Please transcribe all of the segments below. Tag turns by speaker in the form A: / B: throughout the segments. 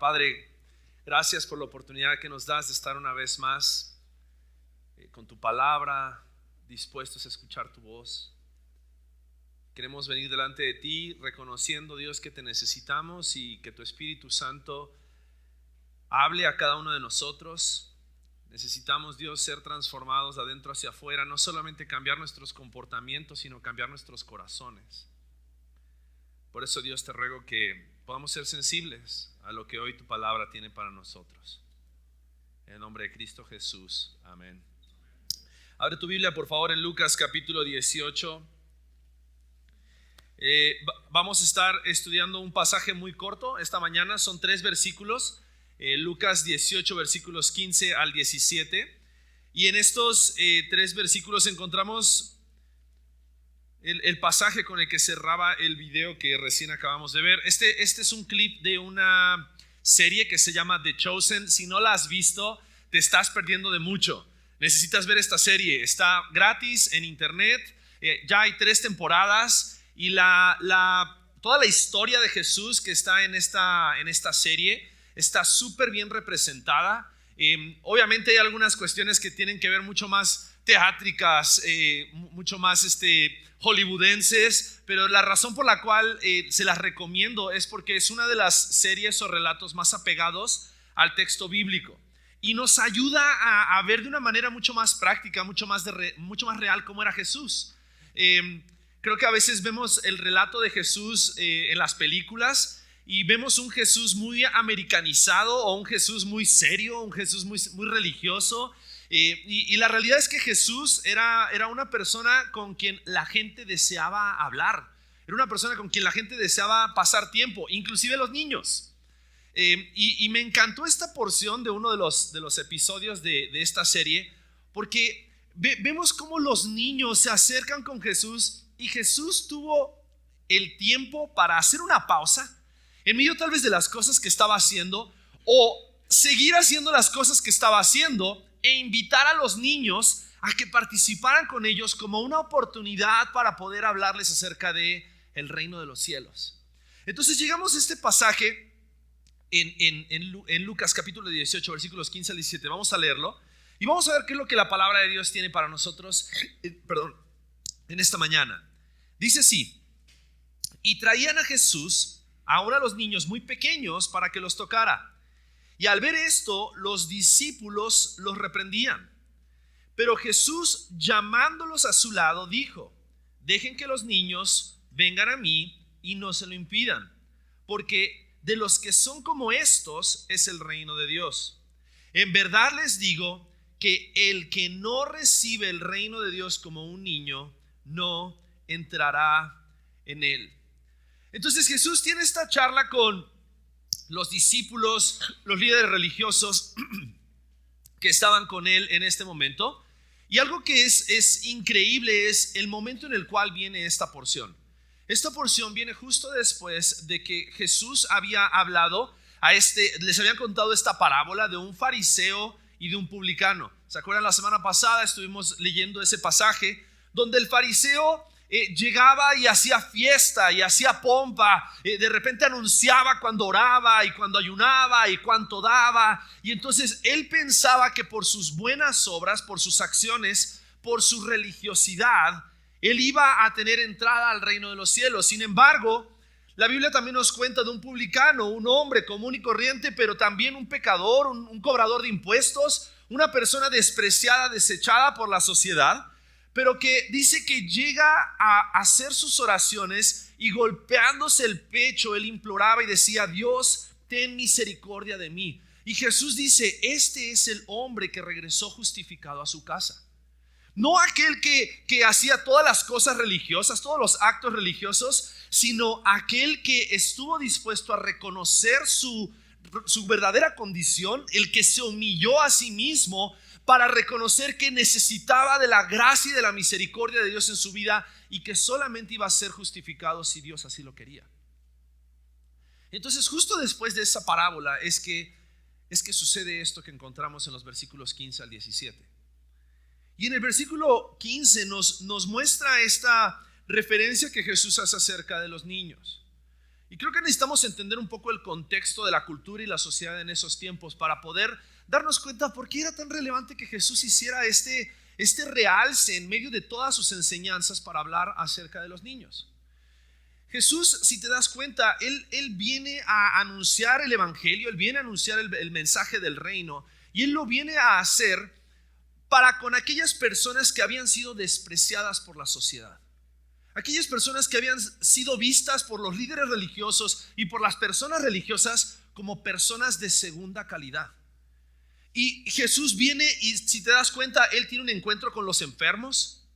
A: Padre, gracias por la oportunidad que nos das de estar una vez más con tu palabra, dispuestos a escuchar tu voz. Queremos venir delante de ti reconociendo, Dios, que te necesitamos y que tu Espíritu Santo hable a cada uno de nosotros. Necesitamos, Dios, ser transformados de adentro hacia afuera, no solamente cambiar nuestros comportamientos, sino cambiar nuestros corazones. Por eso, Dios, te ruego que podamos ser sensibles a lo que hoy tu palabra tiene para nosotros. En el nombre de Cristo Jesús, amén. Abre tu Biblia, por favor, en Lucas capítulo 18. Vamos a estar estudiando un pasaje muy corto esta mañana, son 3 versículos. Lucas 18, versículos 15 al 17. Y en estos 3 versículos encontramos el pasaje con el que cerraba el video que recién acabamos de ver. Este es un clip de una serie que se llama The Chosen. Si no la has visto, te estás perdiendo de mucho. Necesitas ver esta serie. Está gratis en internet. Ya hay 3 temporadas. Y toda la historia de Jesús que está en esta serie está súper bien representada. Obviamente hay algunas cuestiones que tienen que ver mucho más teátricas, mucho más hollywoodenses, pero la razón por la cual se las recomiendo es porque es una de las series o relatos más apegados al texto bíblico y nos ayuda a ver de una manera mucho más práctica, mucho más real cómo era Jesús. Creo que a veces vemos el relato de Jesús en las películas y vemos un Jesús muy americanizado o un Jesús muy serio, un Jesús muy religioso. Y la realidad es que Jesús era una persona con quien la gente deseaba hablar. Era una persona con quien la gente deseaba pasar tiempo, inclusive los niños. Y me encantó esta porción de uno de los episodios de esta serie, porque vemos cómo los niños se acercan con Jesús y Jesús tuvo el tiempo para hacer una pausa en medio tal vez de las cosas que estaba haciendo o seguir haciendo las cosas que estaba haciendo e invitar a los niños a que participaran con ellos como una oportunidad para poder hablarles acerca de el reino de los cielos. Entonces llegamos a este pasaje en Lucas capítulo 18 versículos 15 al 17. Vamos a leerlo y vamos a ver qué es lo que la palabra de Dios tiene para nosotros en esta mañana. Dice así: y traían a Jesús ahora los niños muy pequeños para que los tocara. Y al ver esto, los discípulos los reprendían. Pero Jesús, llamándolos a su lado, dijo: dejen que los niños vengan a mí y no se lo impidan, porque de los que son como estos es el reino de Dios. En verdad les digo que el que no recibe el reino de Dios como un niño, no entrará en él. Entonces Jesús tiene esta charla con los discípulos, los líderes religiosos que estaban con él en este momento. Y algo que es increíble es el momento en el cual viene esta porción. Esta porción viene justo después de que Jesús había hablado les habían contado esta parábola de un fariseo y de un publicano. ¿Se acuerdan? La semana pasada estuvimos leyendo ese pasaje donde el fariseo llegaba y hacía fiesta y hacía pompa, de repente anunciaba cuando oraba y cuando ayunaba y cuánto daba, y entonces él pensaba que por sus buenas obras, por sus acciones, por su religiosidad, él iba a tener entrada al reino de los cielos. Sin embargo, la Biblia también nos cuenta de un publicano, un hombre común y corriente, pero también un pecador, un cobrador de impuestos, una persona despreciada, desechada por la sociedad, pero que dice que llega a hacer sus oraciones y golpeándose el pecho, él imploraba y decía: Dios, ten misericordia de mí. Y Jesús dice: este es el hombre que regresó justificado a su casa. No aquel que hacía todas las cosas religiosas, todos los actos religiosos, sino aquel que estuvo dispuesto a reconocer su verdadera condición, el que se humilló a sí mismo para reconocer que necesitaba de la gracia y de la misericordia de Dios en su vida y que solamente iba a ser justificado si Dios así lo quería. Entonces, justo después de esa parábola es que sucede esto que encontramos en los versículos 15 al 17. Y en el versículo 15 nos muestra esta referencia que Jesús hace acerca de los niños. Y creo que necesitamos entender un poco el contexto de la cultura y la sociedad en esos tiempos para poder darnos cuenta por qué era tan relevante que Jesús hiciera este realce en medio de todas sus enseñanzas para hablar acerca de los niños. Jesús, si te das cuenta, él viene a anunciar el evangelio, él viene a anunciar el mensaje del reino, y él lo viene a hacer para con aquellas personas que habían sido despreciadas por la sociedad. Aquellas personas que habían sido vistas por los líderes religiosos y por las personas religiosas como personas de segunda calidad. Y Jesús viene y, si te das cuenta, él tiene un encuentro con los enfermos.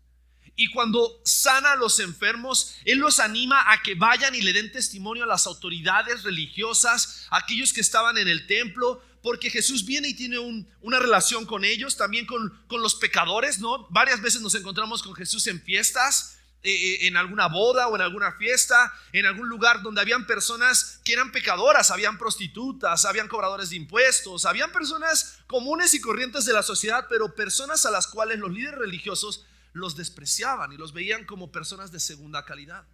A: Y cuando sana a los enfermos, él los anima a que vayan y le den testimonio a las autoridades religiosas, a aquellos que estaban en el templo, porque Jesús viene y tiene una relación con ellos, también con los pecadores, ¿no? Varias veces nos encontramos con Jesús en fiestas, en alguna boda o en alguna fiesta, en algún lugar donde habían personas que eran pecadoras, habían prostitutas, habían cobradores de impuestos, habían personas comunes y corrientes de la sociedad, pero personas a las cuales los líderes religiosos los despreciaban y los veían como personas de segunda calidad.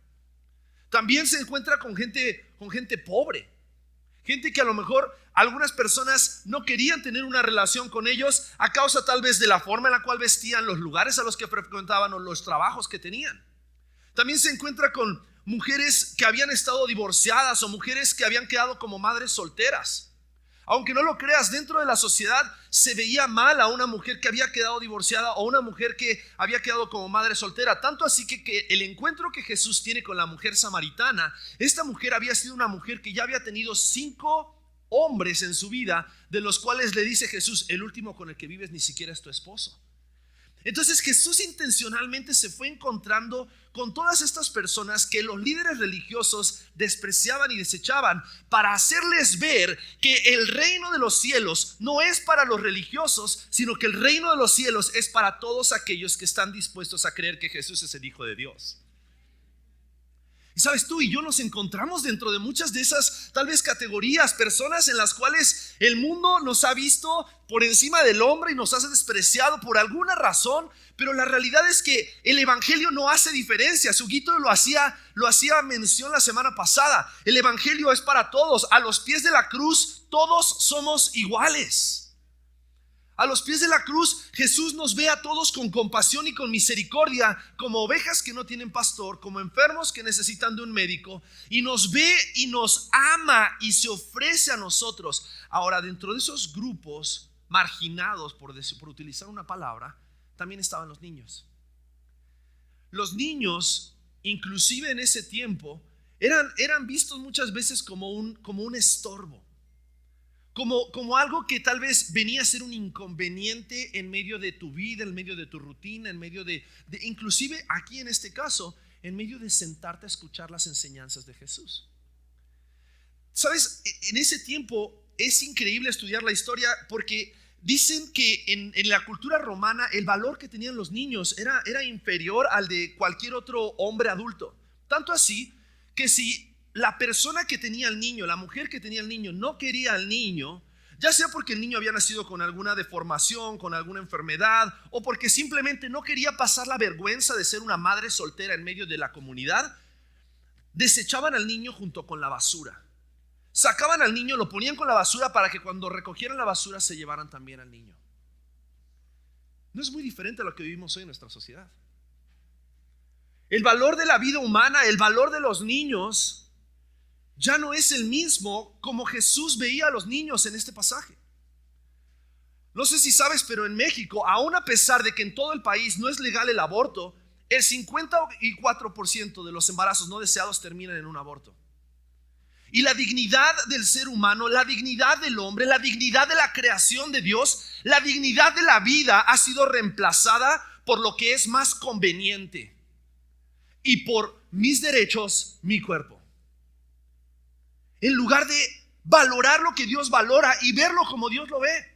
A: También se encuentra con gente pobre, gente que a lo mejor algunas personas no querían tener una relación con ellos a causa tal vez de la forma en la cual vestían, los lugares a los que frecuentaban o los trabajos que tenían. También se encuentra con mujeres que habían estado divorciadas o mujeres que habían quedado como madres solteras. Aunque no lo creas, dentro de la sociedad se veía mal a una mujer que había quedado divorciada o una mujer que había quedado como madre soltera. Tanto así que el encuentro que Jesús tiene con la mujer samaritana, esta mujer había sido una mujer que ya había tenido 5 hombres en su vida, de los cuales le dice Jesús: el último con el que vives ni siquiera es tu esposo. Entonces Jesús intencionalmente se fue encontrando con todas estas personas que los líderes religiosos despreciaban y desechaban, para hacerles ver que el reino de los cielos no es para los religiosos, sino que el reino de los cielos es para todos aquellos que están dispuestos a creer que Jesús es el Hijo de Dios. Y sabes, tú y yo nos encontramos dentro de muchas de esas tal vez categorías, personas en las cuales el mundo nos ha visto por encima del hombre y nos ha despreciado por alguna razón, pero la realidad es que el evangelio no hace diferencia. Huguito lo hacía mención la semana pasada. El evangelio es para todos. A los pies de la cruz todos somos iguales. A los pies de la cruz Jesús nos ve a todos con compasión y con misericordia, como ovejas que no tienen pastor, como enfermos que necesitan de un médico, y nos ve y nos ama y se ofrece a nosotros. Ahora, dentro de esos grupos marginados, por utilizar una palabra, también estaban los niños. Los niños, inclusive en ese tiempo, eran vistos muchas veces como un estorbo. Como algo que tal vez venía a ser un inconveniente en medio de tu vida, en medio de tu rutina, en medio de inclusive aquí en este caso, en medio de sentarte a escuchar las enseñanzas de Jesús. Sabes, en ese tiempo es increíble estudiar la historia, porque dicen que en la cultura romana el valor que tenían los niños era inferior al de cualquier otro hombre adulto. Tanto así que si la persona que tenía al niño, la mujer que tenía al niño, no quería al niño, ya sea porque el niño había nacido con alguna deformación, con alguna enfermedad, o porque simplemente no quería pasar la vergüenza de ser una madre soltera en medio de la comunidad, desechaban al niño junto con la basura. Sacaban al niño, lo ponían con la basura para que cuando recogieran la basura se llevaran también al niño. No es muy diferente a lo que vivimos hoy en nuestra sociedad. El valor de la vida humana, el valor de los niños, ya no es el mismo como Jesús veía a los niños en este pasaje. No sé si sabes, pero en México, aún a pesar de que en todo el país no es legal el aborto, el 54% de los embarazos no deseados terminan en un aborto. Y la dignidad del ser humano, la dignidad del hombre, la dignidad de la creación de Dios, la dignidad de la vida ha sido reemplazada por lo que es más conveniente y por mis derechos, mi cuerpo. En lugar de valorar lo que Dios valora y verlo como Dios lo ve.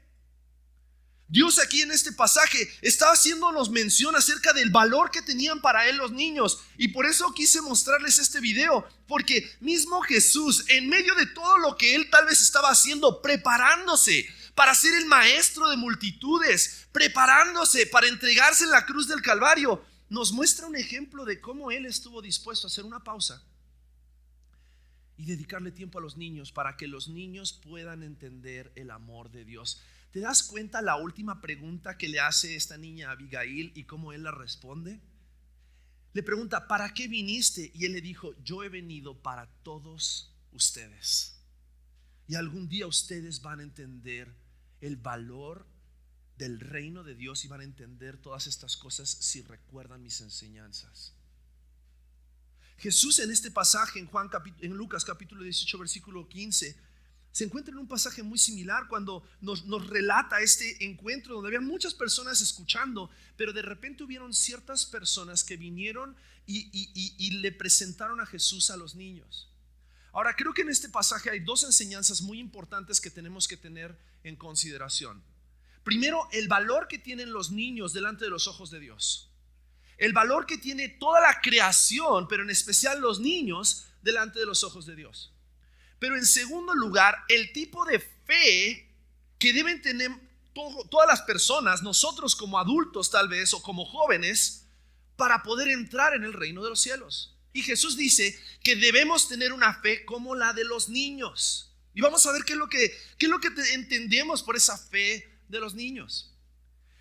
A: Dios aquí en este pasaje estaba haciéndonos mención acerca del valor que tenían para él los niños. Y por eso quise mostrarles este video, porque mismo Jesús, en medio de todo lo que él tal vez estaba haciendo, preparándose para ser el maestro de multitudes, preparándose para entregarse en la cruz del Calvario, nos muestra un ejemplo de cómo él estuvo dispuesto a hacer una pausa y dedicarle tiempo a los niños para que los niños puedan entender el amor de Dios. ¿Te das cuenta la última pregunta que le hace esta niña a Abigail y cómo él la responde? Le pregunta, ¿para qué viniste? Y él le dijo, yo he venido para todos ustedes. Y algún día ustedes van a entender el valor del reino de Dios y van a entender todas estas cosas si recuerdan mis enseñanzas. Jesús en este pasaje en Lucas capítulo 18 versículo 15 se encuentra en un pasaje muy similar cuando nos relata este encuentro donde había muchas personas escuchando, pero de repente hubieron ciertas personas que vinieron y le presentaron a Jesús a los niños. Ahora creo que en este pasaje hay dos enseñanzas muy importantes que tenemos que tener en consideración. Primero, el valor que tienen los niños delante de los ojos de Dios. El valor que tiene toda la creación, pero en especial los niños delante de los ojos de Dios. Pero en segundo lugar, el tipo de fe que deben tener todas las personas, nosotros como adultos tal vez o como jóvenes, para poder entrar en el reino de los cielos. Y Jesús dice que debemos tener una fe como la de los niños. Y vamos a ver qué es lo que entendemos por esa fe de los niños.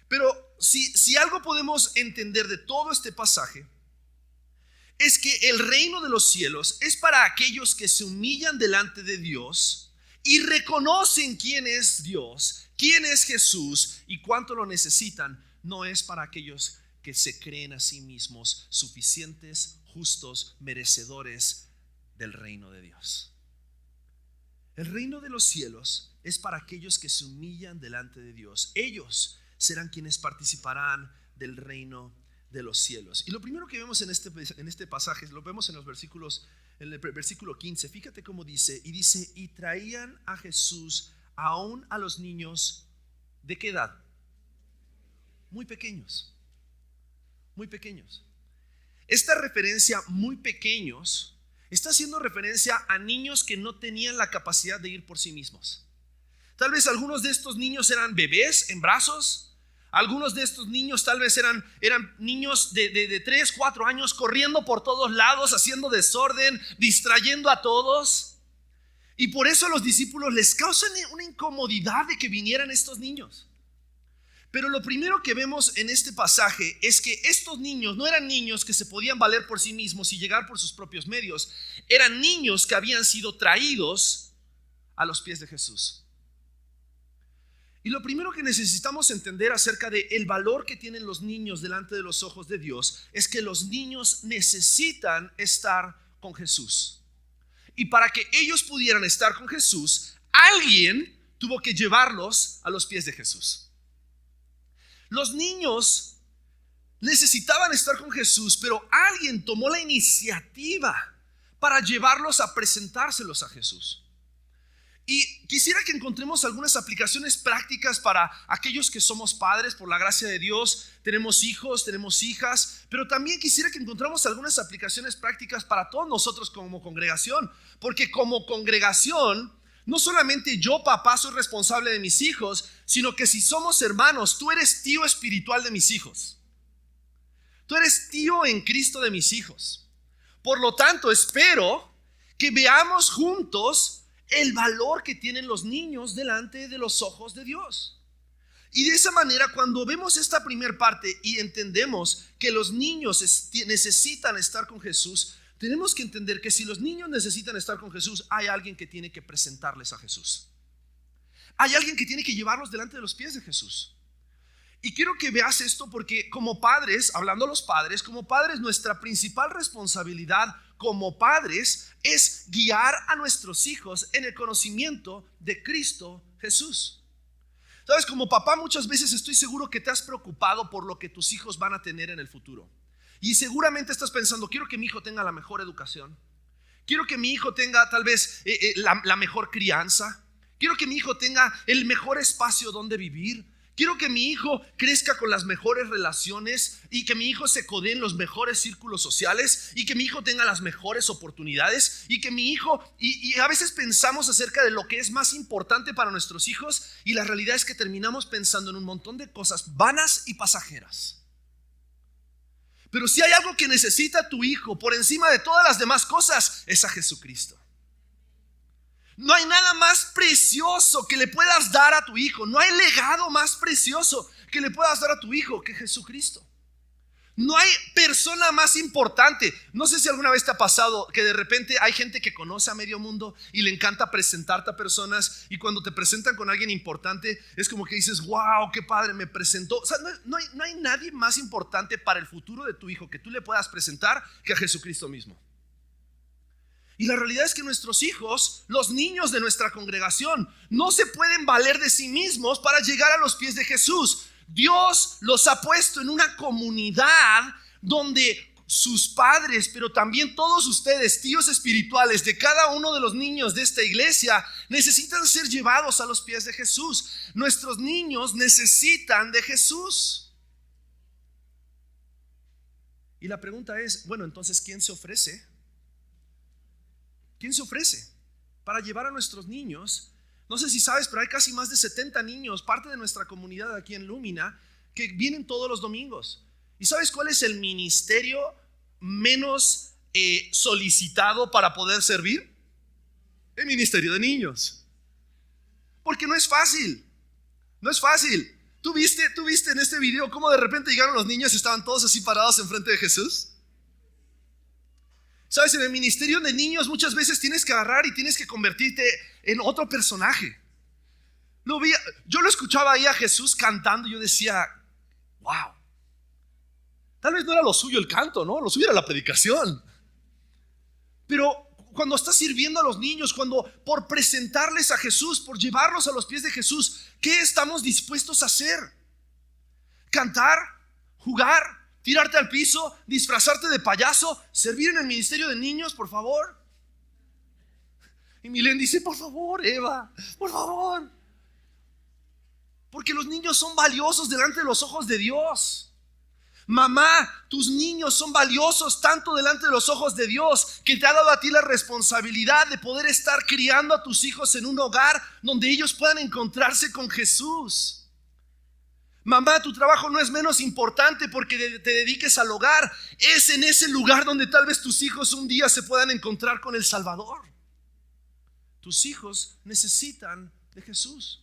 A: Pero si algo podemos entender de todo este pasaje, es que el reino de los cielos es para aquellos que se humillan delante de Dios y reconocen quién es Dios, quién es Jesús y cuánto lo necesitan. No es para aquellos que se creen a sí mismos suficientes, justos, merecedores del reino de Dios. El reino de los cielos es para aquellos que se humillan delante de Dios. Ellos serán quienes participarán del reino de los cielos. Y lo primero que vemos en este pasaje, lo vemos en el versículo 15. Fíjate cómo dice, y traían a Jesús aún a los niños, ¿de qué edad? Muy pequeños. Muy pequeños. Esta referencia muy pequeños está haciendo referencia a niños que no tenían la capacidad de ir por sí mismos. Tal vez algunos de estos niños eran bebés en brazos. Algunos de estos niños tal vez eran niños de 3, 4 años corriendo por todos lados, haciendo desorden, distrayendo a todos. Y por eso a los discípulos les causan una incomodidad de que vinieran estos niños. Pero lo primero que vemos en este pasaje es que estos niños no eran niños que se podían valer por sí mismos y llegar por sus propios medios. Eran niños que habían sido traídos a los pies de Jesús. Y lo primero que necesitamos entender acerca del valor que tienen los niños delante de los ojos de Dios es que los niños necesitan estar con Jesús. Y para que ellos pudieran estar con Jesús, alguien tuvo que llevarlos a los pies de Jesús. Los niños necesitaban estar con Jesús, pero alguien tomó la iniciativa para llevarlos a presentárselos a Jesús. Y quisiera que encontremos algunas aplicaciones prácticas para aquellos que somos padres, por la gracia de Dios, tenemos hijos, tenemos hijas, pero también quisiera que encontremos algunas aplicaciones prácticas para todos nosotros como congregación, porque como congregación, no solamente yo, papá, soy responsable de mis hijos, sino que si somos hermanos, tú eres tío espiritual de mis hijos. Tú eres tío en Cristo de mis hijos. Por lo tanto, espero que veamos juntos el valor que tienen los niños delante de los ojos de Dios. Y de esa manera, cuando vemos esta primera parte y entendemos que los niños necesitan estar con Jesús, tenemos que entender que si los niños necesitan estar con Jesús, hay alguien que tiene que presentarles a Jesús. Hay alguien que tiene que llevarlos delante de los pies de Jesús. Y quiero que veas esto porque como padres, hablando a los padres, como padres, nuestra principal responsabilidad como padres es guiar a nuestros hijos en el conocimiento de Cristo Jesús. Sabes, como papá muchas veces estoy seguro que te has preocupado por lo que tus hijos van a tener en el futuro. Y seguramente estás pensando, quiero que mi hijo tenga la mejor educación. Quiero que mi hijo tenga tal vez la mejor crianza. Quiero que mi hijo tenga el mejor espacio donde vivir. Quiero que mi hijo crezca con las mejores relaciones y que mi hijo se codee en los mejores círculos sociales y que mi hijo tenga las mejores oportunidades y que mi hijo, y a veces pensamos acerca de lo que es más importante para nuestros hijos y la realidad es que terminamos pensando en un montón de cosas vanas y pasajeras. Pero si hay algo que necesita tu hijo por encima de todas las demás cosas, es a Jesucristo. No hay nada más precioso que le puedas dar a tu hijo. No hay legado más precioso que le puedas dar a tu hijo que Jesucristo. No hay persona más importante. No sé si alguna vez te ha pasado que de repente hay gente que conoce a medio mundo y le encanta presentarte a personas, y cuando te presentan con alguien importante es como que dices, wow, qué padre, me presentó. O sea, no hay nadie más importante para el futuro de tu hijo que tú le puedas presentar que a Jesucristo mismo. Y la realidad es que nuestros hijos, los niños de nuestra congregación, no se pueden valer de sí mismos para llegar a los pies de Jesús. Dios los ha puesto en una comunidad donde sus padres, pero también todos ustedes, tíos espirituales de cada uno de los niños de esta iglesia, necesitan ser llevados a los pies de Jesús. Nuestros niños necesitan de Jesús. Y la pregunta es, bueno, entonces, ¿quién se ofrece? ¿Quién se ofrece para llevar a nuestros niños? No sé si sabes, pero hay casi más de 70 niños, parte de nuestra comunidad aquí en Lumina, que vienen todos los domingos. ¿Y sabes cuál es el ministerio menos solicitado para poder servir? El ministerio de niños. Porque no es fácil. No es fácil. ¿Tú viste en este video cómo de repente llegaron los niños y estaban todos así parados enfrente de Jesús? Sabes, en el ministerio de niños muchas veces tienes que agarrar y tienes que convertirte en otro personaje. Yo lo escuchaba ahí a Jesús cantando y yo decía, wow. Tal vez no era lo suyo el canto, ¿no? Lo suyo era la predicación. Pero cuando estás sirviendo a los niños, cuando por presentarles a Jesús, por llevarlos a los pies de Jesús, ¿qué estamos dispuestos a hacer? ¿Cantar? ¿Jugar? ¿Tirarte al piso? ¿Disfrazarte de payaso? ¿Servir en el ministerio de niños, por favor? Y Milén dice, por favor, Eva, por favor. Porque los niños son valiosos delante de los ojos de Dios. Mamá, tus niños son valiosos tanto delante de los ojos de Dios, que te ha dado a ti la responsabilidad de poder estar criando a tus hijos en un hogar donde ellos puedan encontrarse con Jesús. Mamá, tu trabajo no es menos importante porque te dediques al hogar. Es en ese lugar donde tal vez tus hijos un día se puedan encontrar con el Salvador. Tus hijos necesitan de Jesús.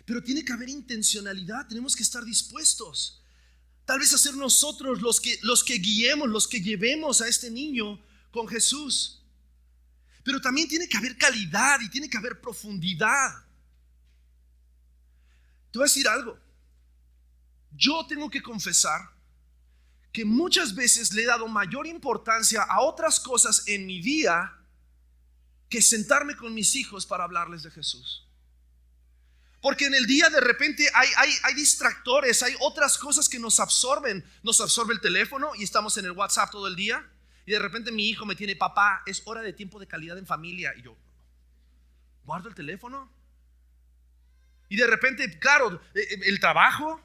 A: Pero tiene que haber intencionalidad. Tenemos que estar dispuestos. Tal vez a ser nosotros los que guiemos, los que llevemos a este niño con Jesús. Pero también tiene que haber calidad y tiene que haber profundidad. Te voy a decir algo. Yo tengo que confesar que muchas veces le he dado mayor importancia a otras cosas en mi día que sentarme con mis hijos para hablarles de Jesús. Porque en el día de repente hay distractores, hay otras cosas que nos absorben. Nos absorbe el teléfono y estamos en el WhatsApp todo el día. Y de repente mi hijo me tiene, papá, es hora de tiempo de calidad en familia. Y yo, ¿guardo el teléfono? Y de repente, claro, el trabajo,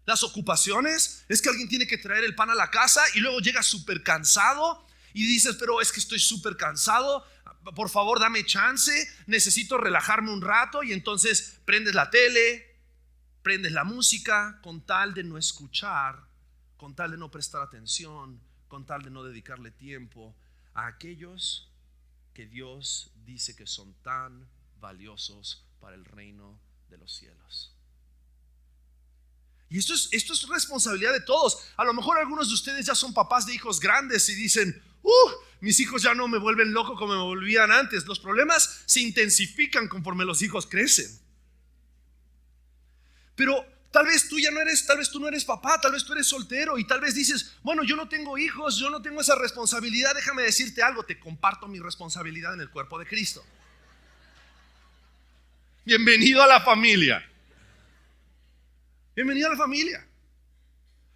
A: las ocupaciones, es que alguien tiene que traer el pan a la casa y luego llega súper cansado y dices, pero es que estoy súper cansado, por favor dame chance, necesito relajarme un rato. Y entonces prendes la tele, prendes la música con tal de no escuchar, con tal de no prestar atención, con tal de no dedicarle tiempo a aquellos que Dios dice que son tan valiosos para el reino de los cielos. Y esto es responsabilidad de todos. A lo mejor algunos de ustedes ya son papás de hijos grandes y dicen, mis hijos ya no me vuelven loco como me volvían antes. Los problemas se intensifican conforme los hijos crecen. Pero tal vez tú no eres papá, tal vez tú eres soltero y tal vez dices, bueno, yo no tengo hijos, yo no tengo esa responsabilidad. Déjame decirte algo, te comparto mi responsabilidad en el cuerpo de Cristo. Bienvenido a la familia. Bienvenido a la familia.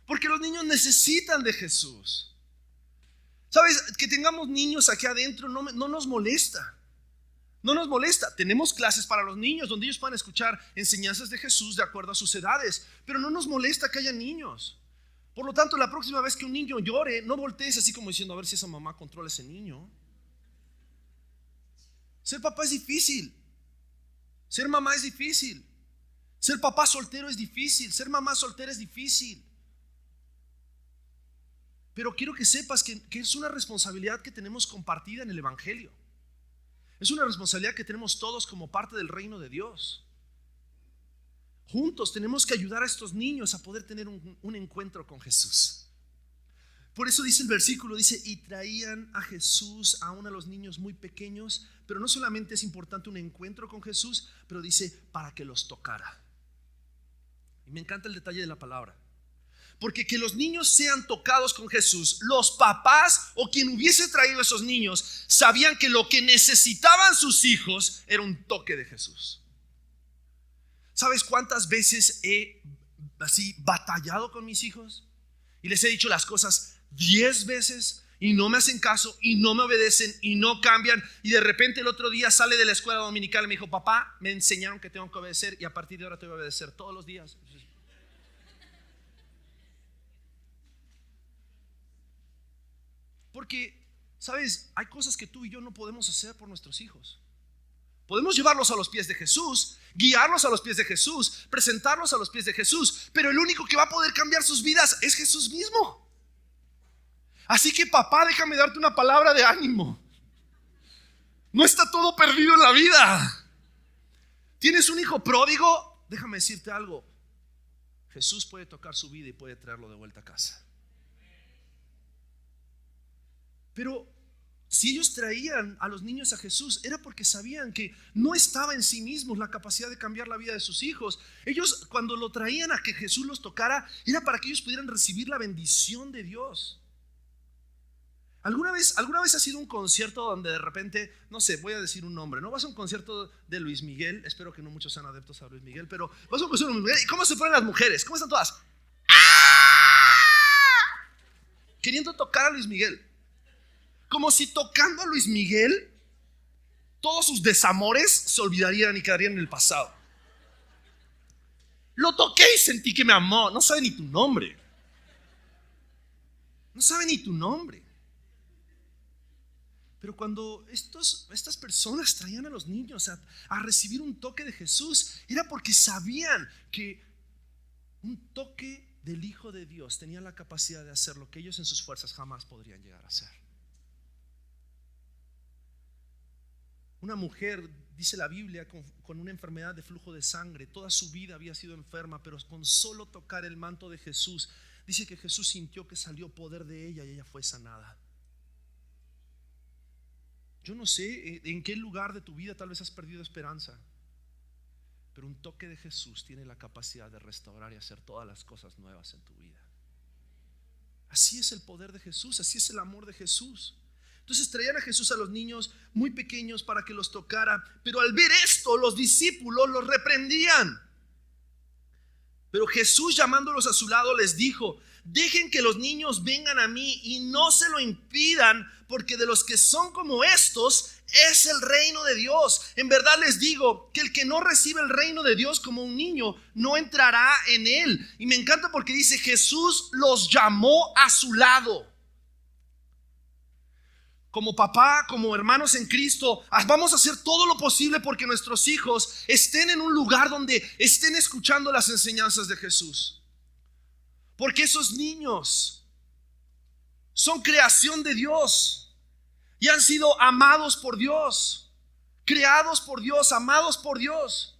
A: Porque los niños necesitan de Jesús. ¿Sabes? Que tengamos niños aquí adentro no nos molesta. No nos molesta. Tenemos clases para los niños donde ellos puedan escuchar enseñanzas de Jesús de acuerdo a sus edades. Pero no nos molesta que haya niños. Por lo tanto, la próxima vez que un niño llore, no voltees así como diciendo, a ver si esa mamá controla a ese niño. Ser papá es difícil. Ser mamá es difícil. Ser papá soltero es difícil. Ser mamá soltera es difícil. Pero quiero que sepas que es una responsabilidad que tenemos compartida en el Evangelio. Es una responsabilidad que tenemos todos como parte del reino de Dios. Juntos tenemos que ayudar a estos niños a poder tener un encuentro con Jesús. Por eso dice el versículo, dice, y traían a Jesús aún a los niños muy pequeños, pero no solamente es importante un encuentro con Jesús, pero dice, para que los tocara. Y me encanta el detalle de la palabra. Porque que los niños sean tocados con Jesús, los papás o quien hubiese traído a esos niños sabían que lo que necesitaban sus hijos era un toque de Jesús. ¿Sabes cuántas veces he así batallado con mis hijos? Y les he dicho las cosas 10 veces y no me hacen caso y no me obedecen y no cambian. Y de repente el otro día sale de la escuela dominical y me dijo, papá, me enseñaron que tengo que obedecer y a partir de ahora te voy a obedecer todos los días. Porque, ¿sabes? Hay cosas que tú y yo no podemos hacer por nuestros hijos. Podemos llevarlos a los pies de Jesús, guiarlos a los pies de Jesús, presentarlos a los pies de Jesús, pero el único que va a poder cambiar sus vidas es Jesús mismo. Así que, papá, déjame darte una palabra de ánimo. No está todo perdido en la vida. ¿Tienes un hijo pródigo? Déjame decirte algo. Jesús puede tocar su vida y puede traerlo de vuelta a casa. Pero si ellos traían a los niños a Jesús, era porque sabían que no estaba en sí mismos la capacidad de cambiar la vida de sus hijos. Ellos, cuando lo traían a que Jesús los tocara, era para que ellos pudieran recibir la bendición de Dios. ¿Alguna vez has ido a un concierto donde de repente, no sé, voy a decir un nombre, ¿no? Vas a un concierto de Luis Miguel, espero que no muchos sean adeptos a Luis Miguel, pero vas a un concierto de Luis Miguel, ¿y cómo se ponen las mujeres? ¿Cómo están todas? Queriendo tocar a Luis Miguel. Como si tocando a Luis Miguel todos sus desamores se olvidarían y quedarían en el pasado. Lo toqué y sentí que me amó. No sabe ni tu nombre. No sabe ni tu nombre. Pero cuando estas personas traían a los niños a recibir un toque de Jesús, era porque sabían que un toque del Hijo de Dios tenía la capacidad de hacer lo que ellos en sus fuerzas jamás podrían llegar a hacer. Una mujer, dice la Biblia, con una enfermedad de flujo de sangre, toda su vida había sido enferma, pero con solo tocar el manto de Jesús, dice que Jesús sintió que salió poder de ella y ella fue sanada. Yo no sé en qué lugar de tu vida tal vez has perdido esperanza, pero un toque de Jesús tiene la capacidad de restaurar y hacer todas las cosas nuevas en tu vida. Así es el poder de Jesús, así es el amor de Jesús. Entonces traían a Jesús a los niños muy pequeños para que los tocara, pero al ver esto los discípulos los reprendían. Pero Jesús, llamándolos a su lado, les dijo: dejen que los niños vengan a mí y no se lo impidan, porque de los que son como estos es el reino de Dios. En verdad les digo que el que no recibe el reino de Dios como un niño no entrará en él. Y me encanta porque dice: Jesús los llamó a su lado. Como papá, como hermanos en Cristo, vamos a hacer todo lo posible porque nuestros hijos estén en un lugar donde estén escuchando las enseñanzas de Jesús. Porque esos niños son creación de Dios y han sido amados por Dios, creados por Dios, amados por Dios.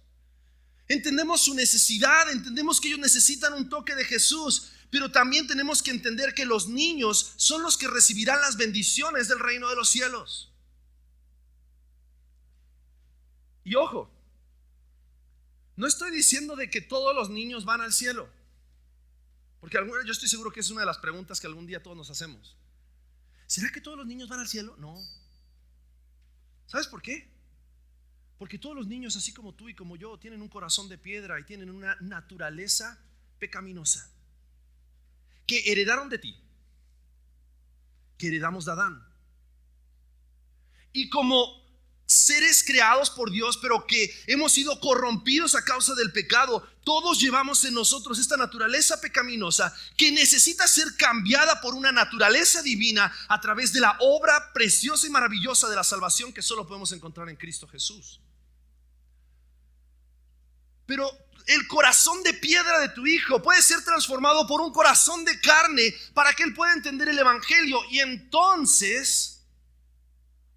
A: Entendemos su necesidad, entendemos que ellos necesitan un toque de Jesús, pero también tenemos que entender que los niños son los que recibirán las bendiciones del reino de los cielos. Y ojo, no estoy diciendo de que todos los niños van al cielo, porque yo estoy seguro que es una de las preguntas que algún día todos nos hacemos. ¿Será que todos los niños van al cielo? No. ¿Sabes por qué? Porque todos los niños, así como tú y como yo, tienen un corazón de piedra y tienen una naturaleza pecaminosa que heredaron de ti, que heredamos de Adán. Y como seres creados por Dios, pero que hemos sido corrompidos a causa del pecado, todos llevamos en nosotros esta naturaleza pecaminosa que necesita ser cambiada por una naturaleza divina a través de la obra preciosa y maravillosa de la salvación que solo podemos encontrar en Cristo Jesús. Pero el corazón de piedra de tu hijo puede ser transformado por un corazón de carne para que él pueda entender el evangelio y entonces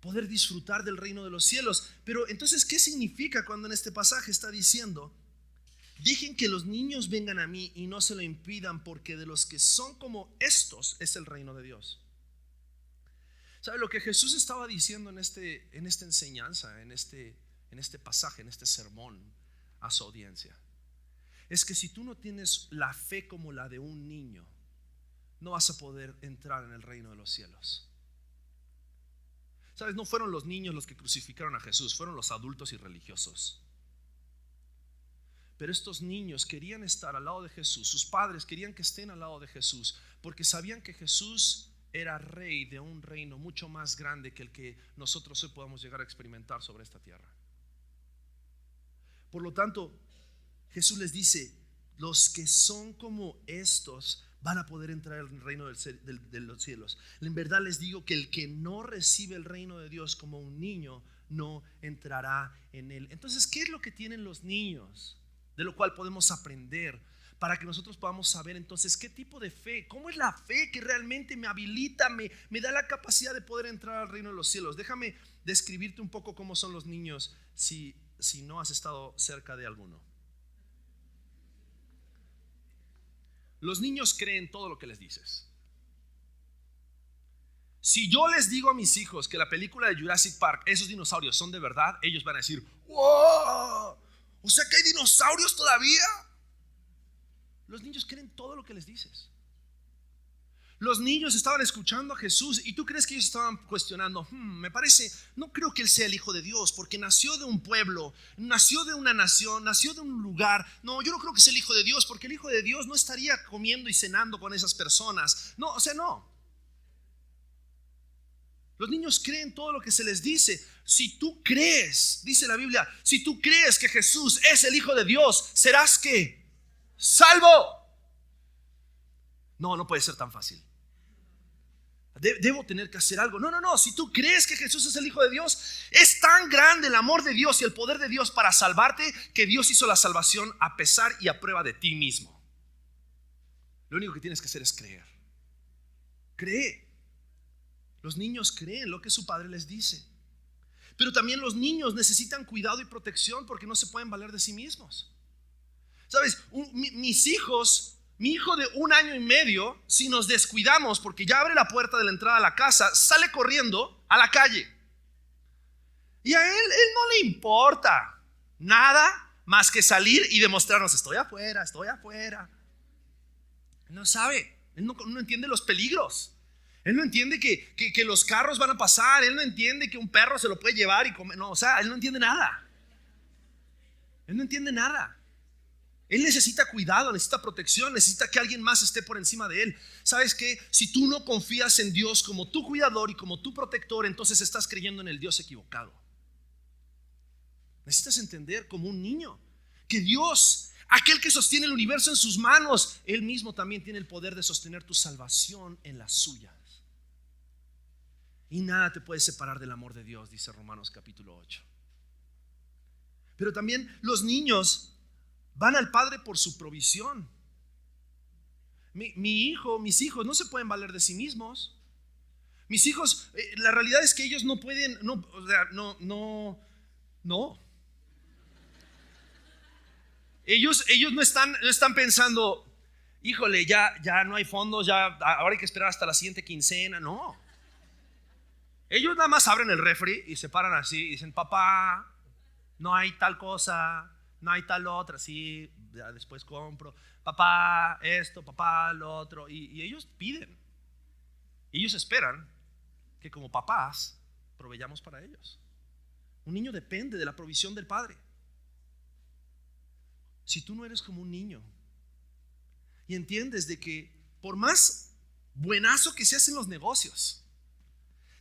A: poder disfrutar del reino de los cielos. Pero entonces, ¿qué significa cuando en este pasaje está diciendo: dejen que los niños vengan a mí y no se lo impidan, porque de los que son como estos es el reino de Dios? ¿Sabe lo que Jesús estaba diciendo en esta enseñanza, en este pasaje, en este sermón a su audiencia? Es que si tú no tienes la fe como la de un niño, no vas a poder entrar en el reino de los cielos. ¿Sabes? No fueron los niños los que crucificaron a Jesús, fueron los adultos y religiosos. Pero estos niños querían estar al lado de Jesús, sus padres querían que estén al lado de Jesús, porque sabían que Jesús era rey de un reino mucho más grande que el que nosotros hoy podamos llegar a experimentar sobre esta tierra. Por lo tanto, Jesús les dice: los que son como estos van a poder entrar al reino de los cielos. En verdad les digo que el que no recibe el reino de Dios como un niño no entrará en él. Entonces, ¿qué es lo que tienen los niños? De lo cual podemos aprender para que nosotros podamos saber entonces qué tipo de fe, cómo es la fe que realmente me habilita, me da la capacidad de poder entrar al reino de los cielos. Déjame describirte un poco cómo son los niños si no has estado cerca de alguno. Los niños creen todo lo que les dices. Si yo les digo a mis hijos que la película de Jurassic Park, esos dinosaurios son de verdad, ellos van a decir: ¡wow! O sea que hay dinosaurios todavía. Los niños creen todo lo que les dices. Los niños estaban escuchando a Jesús y tú crees que ellos estaban cuestionando: me parece, no creo que él sea el Hijo de Dios, porque nació de un pueblo, nació de una nación, nació de un lugar. No, yo no creo que sea el Hijo de Dios, porque el Hijo de Dios no estaría comiendo y cenando con esas personas. No, o sea, no. Los niños creen todo lo que se les dice. Si tú crees, dice la Biblia, si tú crees que Jesús es el Hijo de Dios, serás ¿qué? Salvo. No puede ser tan fácil. Debo tener que hacer algo. No, si tú crees que Jesús es el Hijo de Dios, es tan grande el amor de Dios y el poder de Dios para salvarte, que Dios hizo la salvación a pesar y a prueba de ti mismo. Lo único que tienes que hacer es creer. Cree. Los niños creen lo que su padre les dice. Pero también los niños necesitan cuidado y protección, porque no se pueden valer de sí mismos. ¿Sabes? Mis hijos, mi hijo de 1 año y medio, si nos descuidamos, porque ya abre la puerta de la entrada a la casa, sale corriendo a la calle. Y a él no le importa nada más que salir y demostrarnos: estoy afuera. No sabe, él no entiende los peligros. Él no entiende que los carros van a pasar. Él no entiende que un perro se lo puede llevar y comer. No, o sea, él no entiende nada. Él no entiende nada. Él necesita cuidado, necesita protección, necesita que alguien más esté por encima de él. ¿Sabes qué? Si tú no confías en Dios como tu cuidador y como tu protector, entonces estás creyendo en el Dios equivocado. Necesitas entender como un niño que Dios, aquel que sostiene el universo en sus manos, Él mismo también tiene el poder de sostener tu salvación en las suyas. Y nada te puede separar del amor de Dios, dice Romanos capítulo 8. Pero también los niños van al Padre por su provisión. Mis hijos no se pueden valer de sí mismos. Mis hijos, la realidad es que ellos no pueden, no. Ellos no están pensando: híjole, ya no hay fondos, ya ahora hay que esperar hasta la siguiente quincena. No. Ellos nada más abren el refri y se paran así y dicen: papá, no hay tal cosa, no hay tal otra, sí, ya después compro. Papá, esto, papá, lo otro. Y ellos piden. Y ellos esperan que como papás proveyamos para ellos. Un niño depende de la provisión del padre. Si tú no eres como un niño y entiendes de que por más buenazo que seas en los negocios,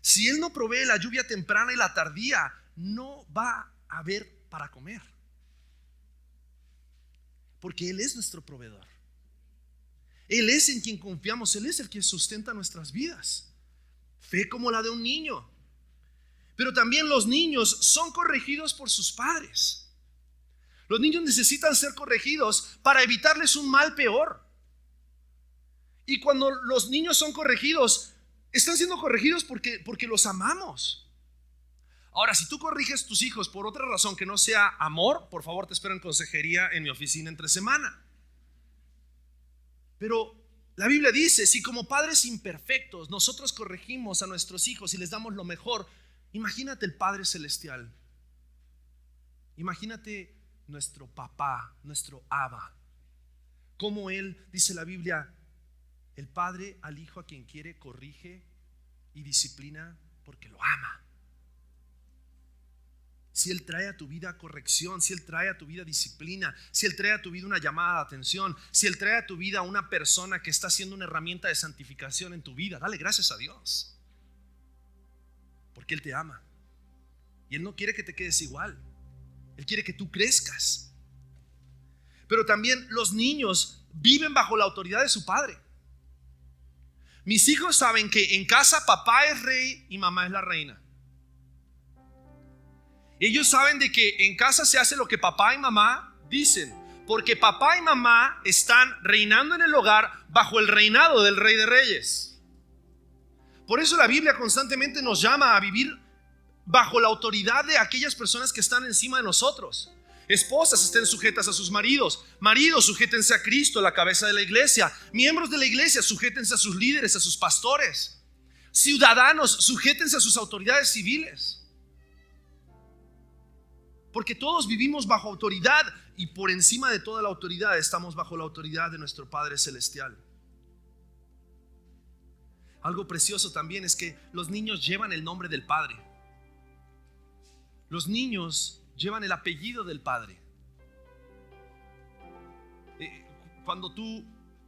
A: si Él no provee la lluvia temprana y la tardía, no va a haber para comer, porque Él es nuestro proveedor. Él es en quien confiamos. Él es el que sustenta nuestras vidas. Fe como la de un niño. Pero también los niños son corregidos por sus padres. Los niños necesitan ser corregidos para evitarles un mal peor. Y cuando los niños son corregidos, están siendo corregidos porque los amamos. Ahora, si tú corriges tus hijos por otra razón que no sea amor, por favor te espero en consejería en mi oficina entre semana. Pero la Biblia dice, si como padres imperfectos nosotros corregimos a nuestros hijos y les damos lo mejor, imagínate el Padre Celestial. Imagínate nuestro papá, nuestro Abba. Como Él, dice la Biblia, el Padre al Hijo a quien quiere corrige y disciplina porque lo ama. Si Él trae a tu vida corrección, si Él trae a tu vida disciplina, si Él trae a tu vida una llamada de atención, si Él trae a tu vida una persona que está siendo una herramienta de santificación en tu vida, dale gracias a Dios. Porque Él te ama. Y Él no quiere que te quedes igual. Él quiere que tú crezcas. Pero también los niños viven bajo la autoridad de su padre. Mis hijos saben que en casa papá es rey y mamá es la reina. Ellos saben de que en casa se hace lo que papá y mamá dicen, porque papá y mamá están reinando en el hogar bajo el reinado del Rey de Reyes. Por eso la Biblia constantemente nos llama a vivir bajo la autoridad de aquellas personas que están encima de nosotros. Esposas estén sujetas a sus maridos, maridos sujétense a Cristo, la cabeza de la iglesia, miembros de la iglesia sujétense a sus líderes, a sus pastores, ciudadanos sujétense a sus autoridades civiles. Porque todos vivimos bajo autoridad y por encima de toda la autoridad estamos bajo la autoridad de nuestro Padre Celestial. Algo precioso también es que los niños llevan el nombre del Padre. Los niños llevan el apellido del Padre. Cuando tú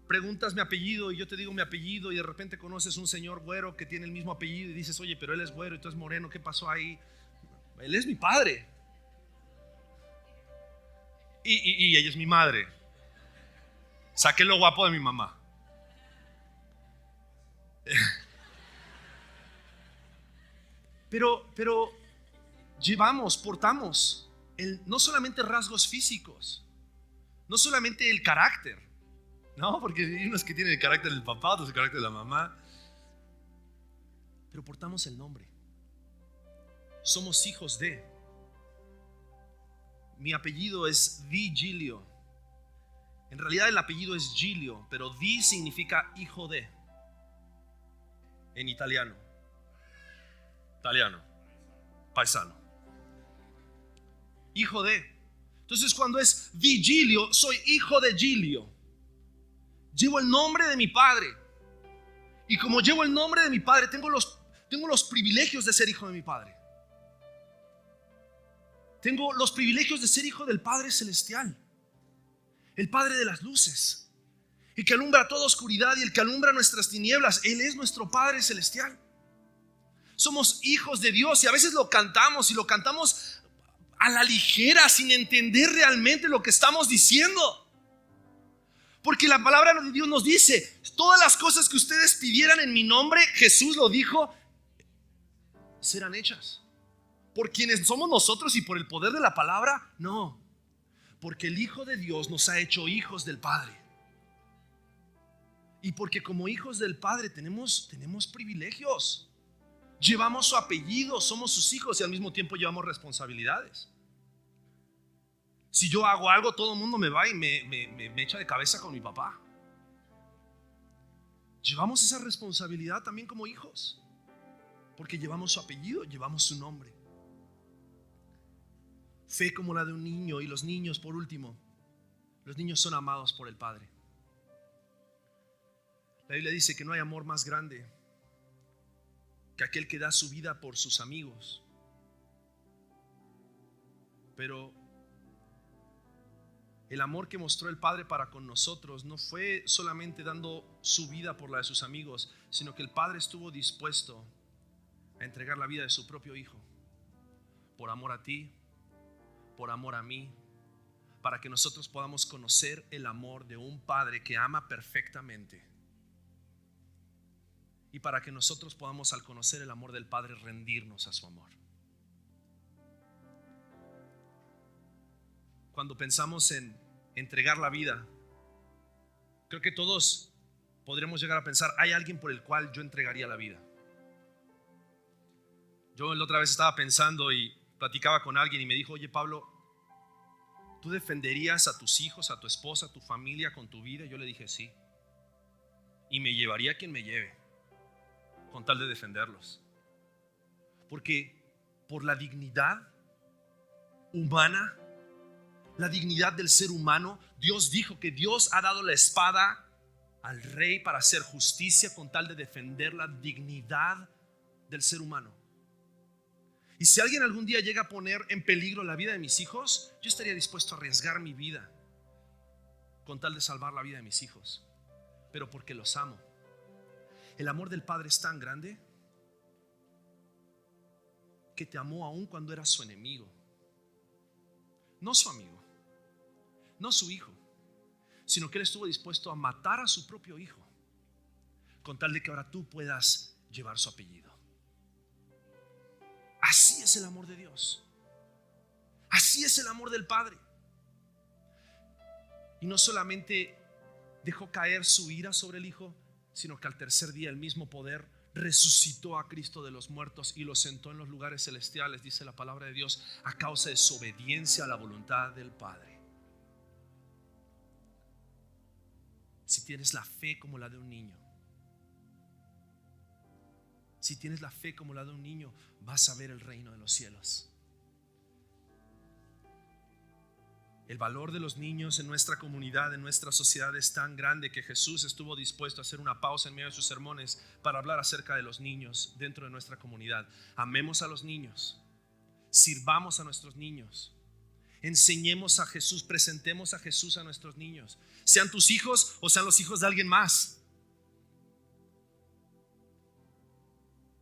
A: preguntas mi apellido y yo te digo mi apellido y de repente conoces un señor güero que tiene el mismo apellido y dices, oye, pero él es güero y tú eres moreno, ¿qué pasó ahí? Él es mi padre. Y ella es mi madre. Saqué lo guapo de mi mamá. Pero portamos no solamente rasgos físicos, no solamente el carácter, no, porque hay unos que tienen el carácter del papá, otros el carácter de la mamá, pero portamos el nombre. Somos hijos de. Mi apellido es Di Giglio. En realidad el apellido es Giglio, pero Di significa hijo de en italiano. Paisano. Hijo de. Entonces cuando es Di Giglio, soy hijo de Giglio. Llevo el nombre de mi padre. Y como llevo el nombre de mi padre, tengo los privilegios de ser hijo de mi padre. Tengo los privilegios de ser hijo del Padre Celestial, el Padre de las luces, el que alumbra toda oscuridad y el que alumbra nuestras tinieblas. Él es nuestro Padre Celestial. Somos hijos de Dios y a veces lo cantamos y lo cantamos a la ligera sin entender realmente lo que estamos diciendo. Porque la palabra de Dios nos dice, todas las cosas que ustedes pidieran en mi nombre, Jesús lo dijo, serán hechas. ¿Por quienes somos nosotros y por el poder de la palabra? No, porque el Hijo de Dios nos ha hecho hijos del Padre. Y porque como hijos del Padre tenemos privilegios. Llevamos su apellido, somos sus hijos y al mismo tiempo llevamos responsabilidades. Si yo hago algo, todo el mundo me va y me echa de cabeza con mi papá. Llevamos esa responsabilidad también como hijos, porque llevamos su apellido, llevamos su nombre. Fe como la de un niño. Y los niños, por último, los niños son amados por el Padre. La Biblia dice que no hay amor más grande que aquel que da su vida por sus amigos. Pero el amor que mostró el Padre para con nosotros no fue solamente dando su vida por la de sus amigos, sino que el Padre estuvo dispuesto a entregar la vida de su propio Hijo por amor a ti, por amor a mí, para que nosotros podamos conocer el amor de un Padre que ama perfectamente y para que nosotros podamos, al conocer el amor del Padre, rendirnos a su amor. Cuando pensamos en entregar la vida, creo que todos podremos llegar a pensar, hay alguien por el cual yo entregaría la vida. Yo la otra vez estaba pensando y platicaba con alguien y me dijo: oye, Pablo, ¿tú defenderías a tus hijos, a tu esposa, a tu familia con tu vida? Yo le dije sí. Y me llevaría a quien me lleve, con tal de defenderlos. Porque por la dignidad humana, la dignidad del ser humano, Dios dijo que Dios ha dado la espada al rey para hacer justicia con tal de defender la dignidad del ser humano. Y si alguien algún día llega a poner en peligro la vida de mis hijos, yo estaría dispuesto a arriesgar mi vida con tal de salvar la vida de mis hijos, pero porque los amo. El amor del Padre es tan grande que te amó aún cuando eras su enemigo. No su amigo, no su hijo, sino que Él estuvo dispuesto a matar a su propio hijo con tal de que ahora tú puedas llevar su apellido. Así es el amor de Dios. Así es el amor del Padre. Y no solamente dejó caer su ira sobre el Hijo, sino que al tercer día el mismo poder resucitó a Cristo de los muertos y lo sentó en los lugares celestiales, dice la palabra de Dios, a causa de su obediencia a la voluntad del Padre. Si tienes la fe como la de un niño, si tienes la fe como la de un niño, vas a ver el reino de los cielos. El valor de los niños en nuestra comunidad, en nuestra sociedad, es tan grande que Jesús estuvo dispuesto a hacer una pausa en medio de sus sermones para hablar acerca de los niños dentro de nuestra comunidad. Amemos a los niños, sirvamos a nuestros niños, enseñemos a Jesús, presentemos a Jesús a nuestros niños, sean tus hijos o sean los hijos de alguien más.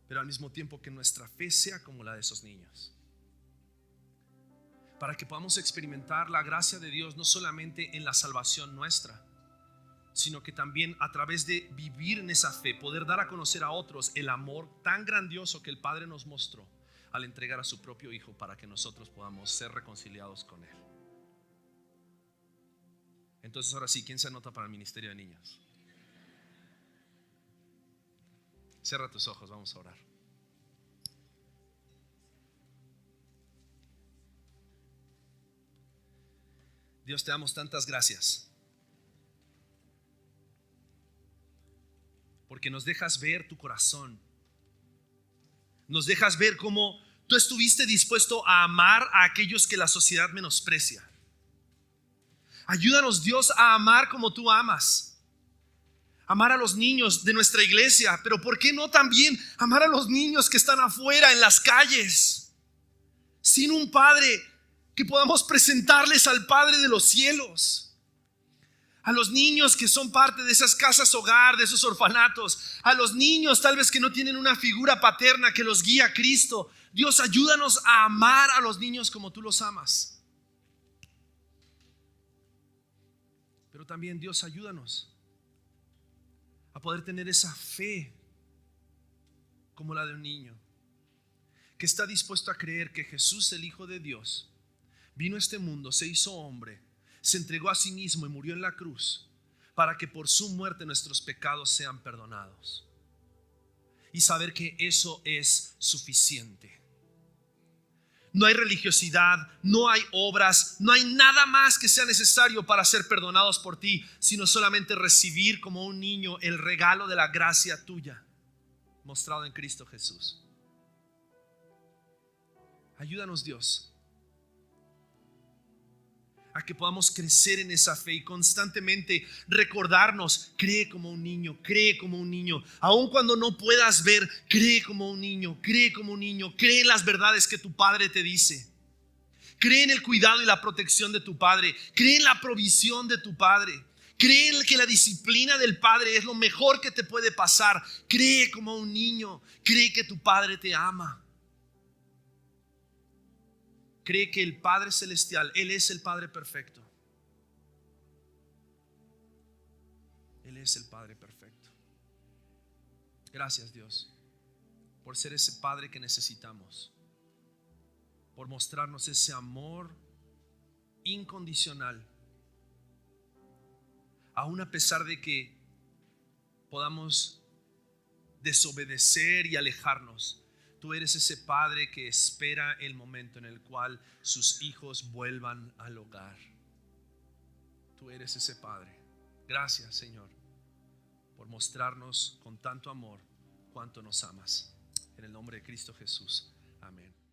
A: Pero al mismo tiempo que nuestra fe sea como la de esos niños, para que podamos experimentar la gracia de Dios no solamente en la salvación nuestra, sino que también a través de vivir en esa fe, poder dar a conocer a otros el amor tan grandioso que el Padre nos mostró al entregar a su propio Hijo para que nosotros podamos ser reconciliados con Él. Entonces ahora sí, ¿quién se anota para el ministerio de niños? Cierra tus ojos, vamos a orar. Dios, te damos tantas gracias porque nos dejas ver tu corazón, nos dejas ver cómo tú estuviste dispuesto a amar a aquellos que la sociedad menosprecia. Ayúdanos, Dios, a amar como tú amas, amar a los niños de nuestra iglesia, pero ¿por qué no también amar a los niños que están afuera en las calles, sin un padre que podamos presentarles al Padre de los cielos? A los niños que son parte de esas casas hogar, de esos orfanatos, a los niños tal vez que no tienen una figura paterna que los guía a Cristo. Dios, ayúdanos a amar a los niños como tú los amas. Pero también, Dios, ayúdanos a poder tener esa fe como la de un niño que está dispuesto a creer que Jesús, el Hijo de Dios, vino a este mundo, se hizo hombre, se entregó a sí mismo y murió en la cruz para que por su muerte nuestros pecados sean perdonados. Y saber que eso es suficiente. No hay religiosidad, no hay obras, no hay nada más que sea necesario para ser perdonados por ti, sino solamente recibir como un niño el regalo de la gracia tuya mostrado en Cristo Jesús. Ayúdanos, Dios, a que podamos crecer en esa fe y constantemente recordarnos: cree como un niño, cree como un niño. Aun cuando no puedas ver, cree como un niño, cree como un niño. Cree en las verdades que tu Padre te dice. Cree en el cuidado y la protección de tu Padre. Cree en la provisión de tu Padre. Cree en que la disciplina del Padre es lo mejor que te puede pasar. Cree como un niño. Cree que tu Padre te ama. Cree que el Padre Celestial, Él es el Padre perfecto. Él es el Padre perfecto. Gracias, Dios, por ser ese Padre que necesitamos, por mostrarnos ese amor incondicional, aún a pesar de que podamos desobedecer y alejarnos. Tú eres ese padre que espera el momento en el cual sus hijos vuelvan al hogar. Tú eres ese padre. Gracias, Señor, por mostrarnos con tanto amor cuánto nos amas. En el nombre de Cristo Jesús. Amén.